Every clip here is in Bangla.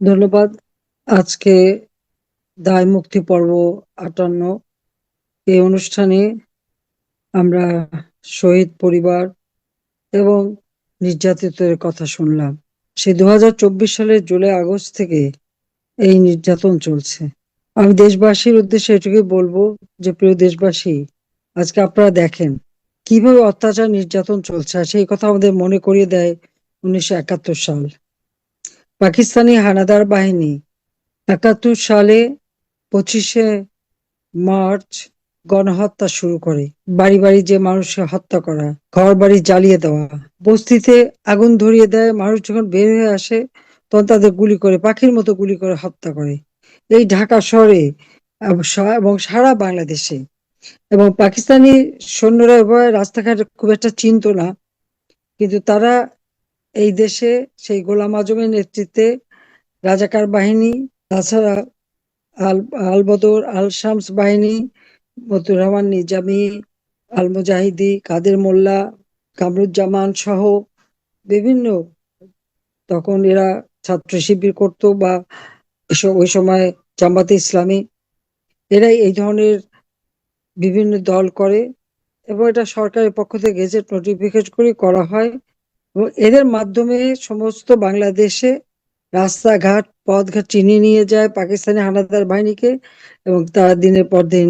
ধন্যবাদ। আজকে দায় মুক্তি পর্ব ৫৮ এই অনুষ্ঠানে আমরা শহীদ পরিবার এবং নির্যাতিতদের কথা শুনলাম। সেই ২০২৪ সালের জুলাই আগস্ট থেকে এই নির্যাতন চলছে। আমি দেশবাসীর উদ্দেশ্যে এটুকুই বলবো যে প্রিয় দেশবাসী, আজকে আপনারা দেখেন কিভাবে অত্যাচার নির্যাতন চলছে, আর সেই কথা আমাদের মনে করিয়ে দেয় ১৯৭১ সাল। পাকিস্তানি হানাদার বাহিনী ৭১ সালে ২৫শে মার্চ গণহত্যা শুরু করে। বাড়ি বাড়ি যে মানুষকে হত্যা করা, ঘর বাড়ি জ্বালিয়ে দেওয়া, বস্তিতে আগুন ধরিয়ে দেয়। মানুষ যখন বের হয়ে আসে তখন তাদের গুলি করে, পাখির মতো গুলি করে হত্যা করে। এই ঢাকা শহরে এবং সারা বাংলাদেশে। এবং পাকিস্তানি সৈন্যরা এভাবে রাস্তাঘাট খুব একটা চিনতো না, কিন্তু তারা এই দেশে সেই গোলাম আজমের নেতৃত্বে রাজাকার বাহিনী, তাছাড়া আল আল বদর, আল শামস বাহিনী, মতুর রহমান নিজামী, আল মুজাহিদি, কাদের মোল্লা, কামরুজ্জামান সহ বিভিন্ন, তখন এরা ছাত্র শিবির করতো বা ওই সময় জামাতে ইসলামী, এরাই এই ধরনের বিভিন্ন দল করে এবং এটা সরকারের পক্ষ থেকে গেজেট নোটিফিকেশন করে করা হয়। এবং এদের মাধ্যমে সমস্ত বাংলাদেশে রাস্তাঘাট পথঘাট চিনিয়ে নিয়ে যায় পাকিস্তানি হানাদার বাহিনীকে, এবং তারা দিনের পর দিন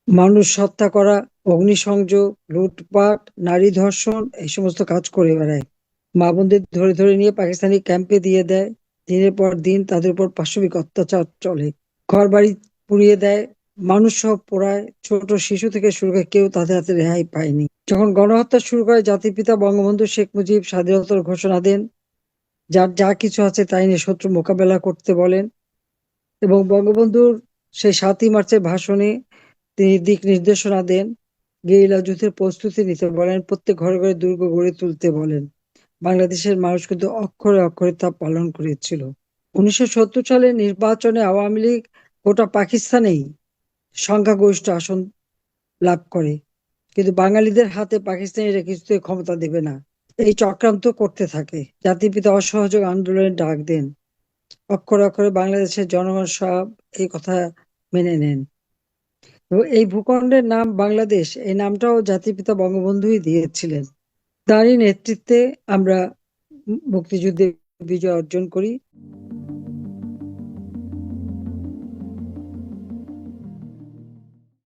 মানুষ হত্যা করা, অগ্নিসংযোগ, লুটপাট, নারী ধর্ষণ এই সমস্ত কাজ করে বেড়ায়। মা বোনদের ধরে ধরে নিয়ে পাকিস্তানি ক্যাম্পে দিয়ে দেয়। দিনের পর দিন তাদের উপর পাশবিক অত্যাচার চলে। ঘর বাড়ি পুড়িয়ে দেয়, মানুষ সব পোড়ায়, ছোট শিশু থেকে শুরু করে কেউ তাদের হাতে রেহাই পায়নি। যখন গণহত্যা শুরু করে জাতির পিতা বঙ্গবন্ধু শেখ মুজিব স্বাধীনতার ঘোষণা দেন, যার যা কিছু আছে তাই নিয়ে শত্রু মোকাবেলা করতে বলেন, এবং বঙ্গবন্ধুর সেই ৭ই মার্চের ভাষণে তিনি দিক নির্দেশনা দেন, গেরিলা যুদ্ধের প্রস্তুতি নিতে বলেন, প্রত্যেক ঘরে ঘরে দুর্গ গড়ে তুলতে বলেন। বাংলাদেশের মানুষ কিন্তু অক্ষরে অক্ষরে তা পালন করেছিল। ১৯৭০ সালে নির্বাচনে আওয়ামী লীগ গোটা পাকিস্তানেই সংখ্যাগরিষ্ঠ আসন লাভ করে, কিন্তু বাঙালিদের হাতে পাকিস্তানিরা কিছুতেই ক্ষমতা দেবে না, এই চক্রান্ত করতে থাকে। জাতির পিতা অসহযোগ আন্দোলনের ডাক দেন। অক্ষরে অক্ষরে বাংলাদেশের জনগণ সব এই কথা মেনে নেন, এবং এই ভূখণ্ডের নাম বাংলাদেশ, এই নামটাও জাতির পিতা বঙ্গবন্ধুই দিয়েছিলেন। তারই নেতৃত্বে আমরা মুক্তিযুদ্ধে বিজয় অর্জন করি।